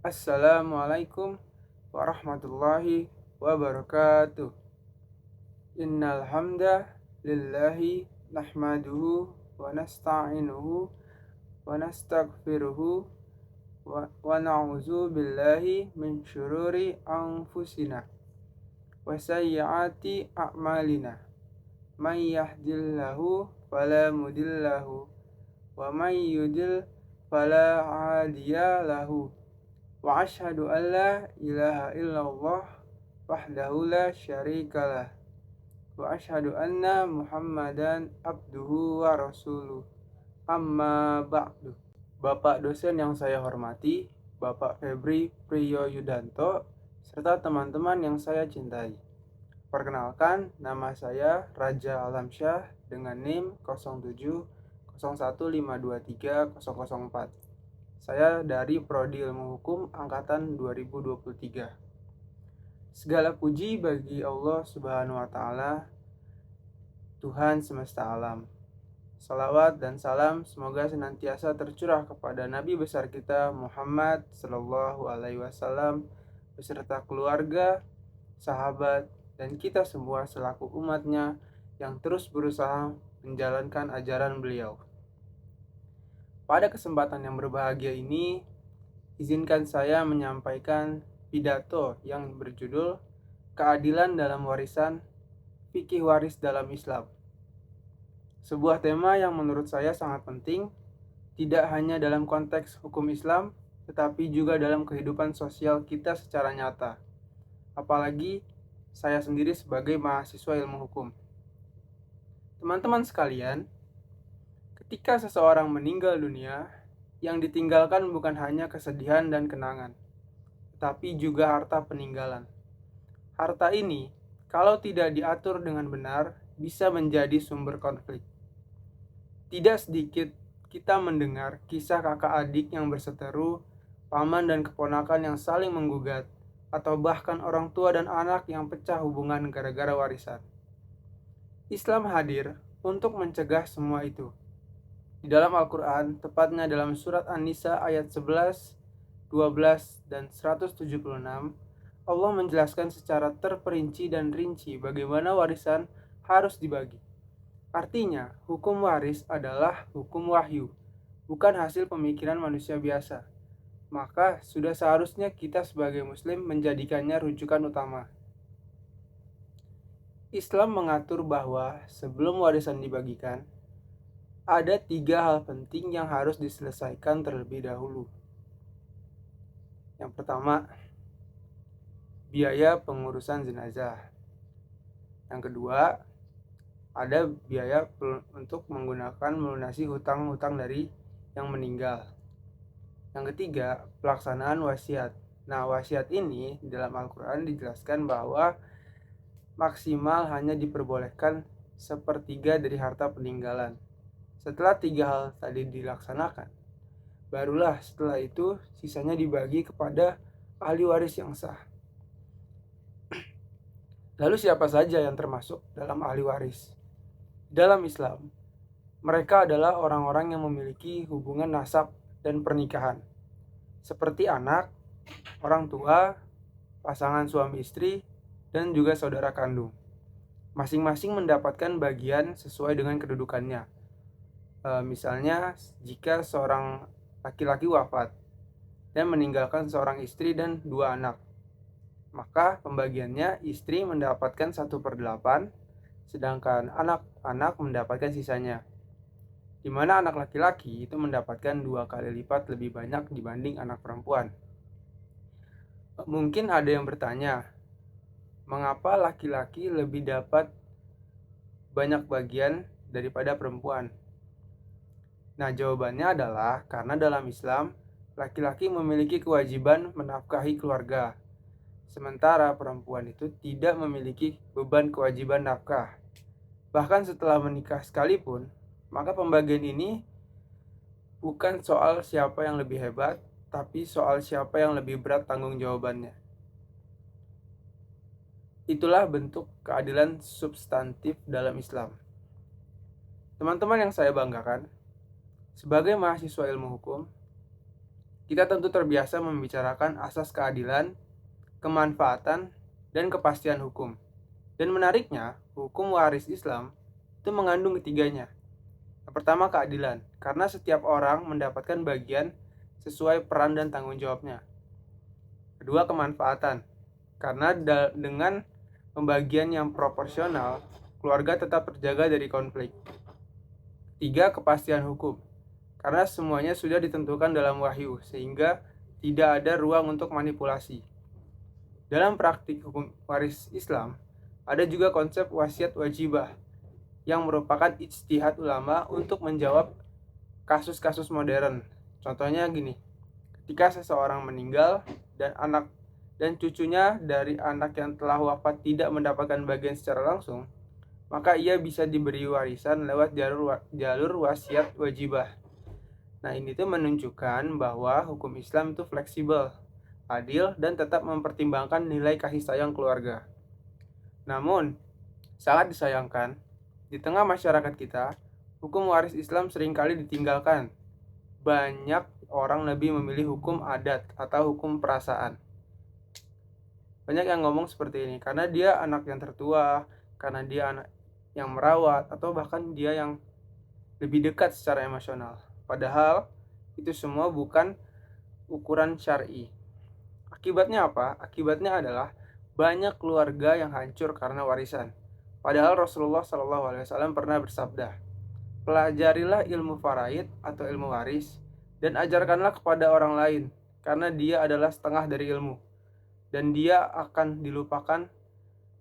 Assalamualaikum warahmatullahi wabarakatuh. Innal hamda lillahi nahmaduhu wa nasta'inuhu wa nastaghfiruhu wa na'udzu billahi min syururi anfusina wa sayyiati a'malina. May yahdihillahu fala mudhillalahu wa may yudlil fala hadiyalahu. Wa asyhadu an la ilaha illallah wahdahu la syarikalah. Wa asyhadu anna Muhammadan abduhu wa rasuluh. Amma ba'du. Bapak dosen yang saya hormati, Bapak Febri Priyo Yudanto, serta teman-teman yang saya cintai. Perkenalkan, nama saya Raja Alamsyah dengan NIM 0701523004. Saya dari Prodi Ilmu Hukum Angkatan 2023. Segala puji bagi Allah Subhanahu wa Ta'ala, Tuhan semesta alam. Salawat dan salam semoga senantiasa tercurah kepada Nabi besar kita Muhammad Sallallahu Alaihi Wasallam beserta keluarga, sahabat, dan kita semua selaku umatnya yang terus berusaha menjalankan ajaran beliau. Pada kesempatan yang berbahagia ini, izinkan saya menyampaikan pidato yang berjudul Keadilan dalam Warisan, Fikih Waris dalam Islam. Sebuah tema yang menurut saya sangat penting, tidak hanya dalam konteks hukum Islam, tetapi juga dalam kehidupan sosial kita secara nyata. Apalagi saya sendiri sebagai mahasiswa ilmu hukum. Teman-teman sekalian, ketika seseorang meninggal dunia, yang ditinggalkan bukan hanya kesedihan dan kenangan, tetapi juga harta peninggalan. Harta ini, kalau tidak diatur dengan benar, bisa menjadi sumber konflik. Tidak sedikit kita mendengar kisah kakak adik yang berseteru, paman dan keponakan yang saling menggugat, atau bahkan orang tua dan anak yang pecah hubungan gara-gara warisan. Islam hadir untuk mencegah semua itu. Di dalam Al-Quran, tepatnya dalam surat An-Nisa ayat 11, 12, dan 176, Allah menjelaskan secara terperinci dan rinci bagaimana warisan harus dibagi. Artinya, hukum waris adalah hukum wahyu, bukan hasil pemikiran manusia biasa. Maka, sudah seharusnya kita sebagai muslim menjadikannya rujukan utama. Islam mengatur bahwa sebelum warisan dibagikan, ada 3 hal penting yang harus diselesaikan terlebih dahulu. Yang pertama, biaya pengurusan jenazah. Yang kedua, ada biaya untuk menggunakan melunasi hutang-hutang dari yang meninggal. Yang ketiga, pelaksanaan wasiat. Nah, wasiat ini dalam Al-Quran dijelaskan bahwa maksimal hanya diperbolehkan sepertiga dari harta peninggalan. Setelah 3 hal tadi dilaksanakan, barulah setelah itu sisanya dibagi kepada ahli waris yang sah. Lalu siapa saja yang termasuk dalam ahli waris? Dalam Islam, mereka adalah orang-orang yang memiliki hubungan nasab dan pernikahan, seperti anak, orang tua, pasangan suami istri, dan juga saudara kandung. Masing-masing mendapatkan bagian sesuai dengan kedudukannya. Misalnya, jika seorang laki-laki wafat dan meninggalkan seorang istri dan 2 anak, maka pembagiannya istri mendapatkan 1/8, sedangkan anak-anak mendapatkan sisanya. Di mana anak laki-laki itu mendapatkan 2 kali lipat lebih banyak dibanding anak perempuan. Mungkin ada yang bertanya, mengapa laki-laki lebih dapat banyak bagian daripada perempuan? Nah, jawabannya adalah karena dalam Islam, laki-laki memiliki kewajiban menafkahi keluarga, sementara perempuan itu tidak memiliki beban kewajiban nafkah. Bahkan setelah menikah sekalipun, maka pembagian ini bukan soal siapa yang lebih hebat, tapi soal siapa yang lebih berat tanggung jawabannya. Itulah bentuk keadilan substantif dalam Islam. Teman-teman yang saya banggakan, sebagai mahasiswa ilmu hukum, Kita tentu terbiasa membicarakan asas keadilan, kemanfaatan, dan kepastian hukum. Dan menariknya, hukum waris Islam itu mengandung ketiganya. Yang pertama, keadilan, karena setiap orang mendapatkan bagian sesuai peran dan tanggung jawabnya. Kedua, kemanfaatan, karena dengan pembagian yang proporsional, keluarga tetap terjaga dari konflik. Tiga, kepastian hukum, karena semuanya sudah ditentukan dalam wahyu, sehingga tidak ada ruang untuk manipulasi. Dalam praktik hukum waris Islam, ada juga konsep wasiat wajibah, yang merupakan ijtihad ulama untuk menjawab kasus-kasus modern. Contohnya gini, ketika seseorang meninggal dan cucunya dari anak yang telah wafat tidak mendapatkan bagian secara langsung, maka ia bisa diberi warisan lewat jalur wasiat wajibah. Nah, ini tuh menunjukkan bahwa hukum Islam itu fleksibel, adil, dan tetap mempertimbangkan nilai kasih sayang keluarga. Namun, sangat disayangkan, di tengah masyarakat kita, hukum waris Islam seringkali ditinggalkan. Banyak orang lebih memilih hukum adat atau hukum perasaan. Banyak yang ngomong seperti ini, karena dia anak yang tertua, karena dia anak yang merawat, atau bahkan dia yang lebih dekat secara emosional. Padahal, itu semua bukan ukuran syar'i. Akibatnya apa? Akibatnya adalah banyak keluarga yang hancur karena warisan. Padahal Rasulullah SAW pernah bersabda, pelajarilah ilmu faraid atau ilmu waris, dan ajarkanlah kepada orang lain, karena dia adalah setengah dari ilmu, dan dia akan dilupakan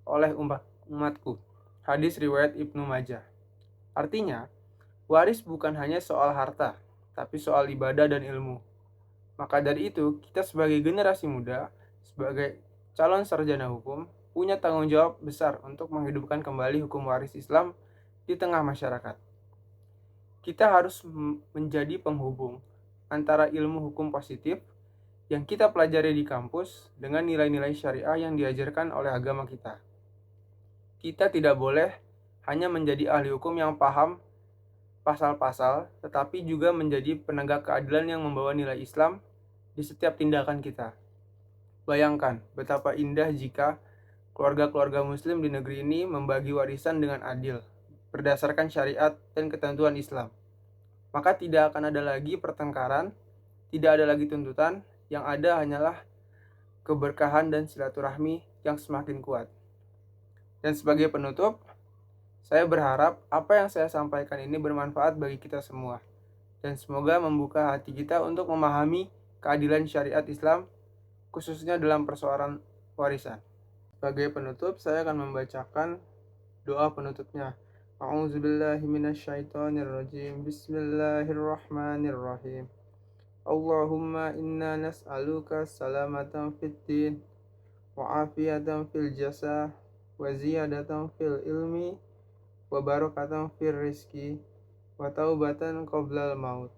oleh umatku. Hadis riwayat Ibnu Majah. Artinya, waris bukan hanya soal harta, tapi soal ibadah dan ilmu. Maka dari itu, kita sebagai generasi muda, sebagai calon sarjana hukum, punya tanggung jawab besar untuk menghidupkan kembali hukum waris Islam di tengah masyarakat. Kita harus menjadi penghubung antara ilmu hukum positif yang kita pelajari di kampus dengan nilai-nilai syariah yang diajarkan oleh agama kita. Kita tidak boleh hanya menjadi ahli hukum yang paham pasal-pasal, tetapi juga menjadi penegak keadilan yang membawa nilai Islam di setiap tindakan kita. Bayangkan betapa indah jika keluarga-keluarga muslim di negeri ini membagi warisan dengan adil, berdasarkan syariat dan ketentuan Islam. Maka tidak akan ada lagi pertengkaran, tidak ada lagi tuntutan, yang ada hanyalah keberkahan dan silaturahmi yang semakin kuat. Dan sebagai penutup, saya berharap apa yang saya sampaikan ini bermanfaat bagi kita semua, dan semoga membuka hati kita untuk memahami keadilan syariat Islam, khususnya dalam persoalan warisan. Sebagai penutup, saya akan membacakan doa penutupnya. A'udzubillahi minasyaitonirrajim. Bismillahirrahmanirrahim. Allahumma inna nas'aluka salamatan fid din wa afiyatan fil jasad wa ziyadatan fil ilmi wa barakatan fil rizki wa taubatan qoblal maut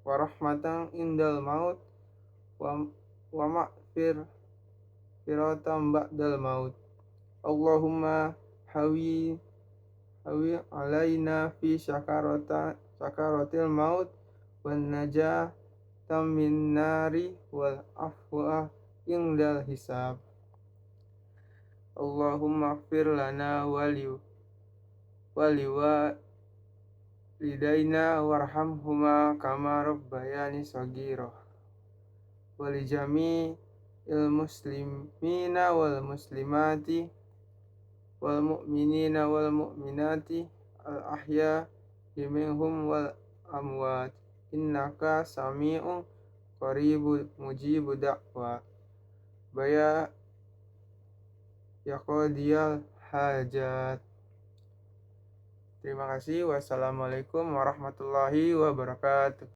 wa rahmatan indal maut wa ma'firatan ba'dal maut. Allahumma hawi alaina fi sakaratil maut wan najata min nari wal afwa indal hisab. Allahumma ighfir lana walidaina warhamhuma kama rabbayani shaghira wali jami'il muslimina wal muslimati wal mu'minina wal mu'minati al ahya'i minhum wal amwat innaka sami'un qaribun mujibu da'wa baya yaqdiyal hajat. Terima kasih. Wassalamualaikum warahmatullahi wabarakatuh.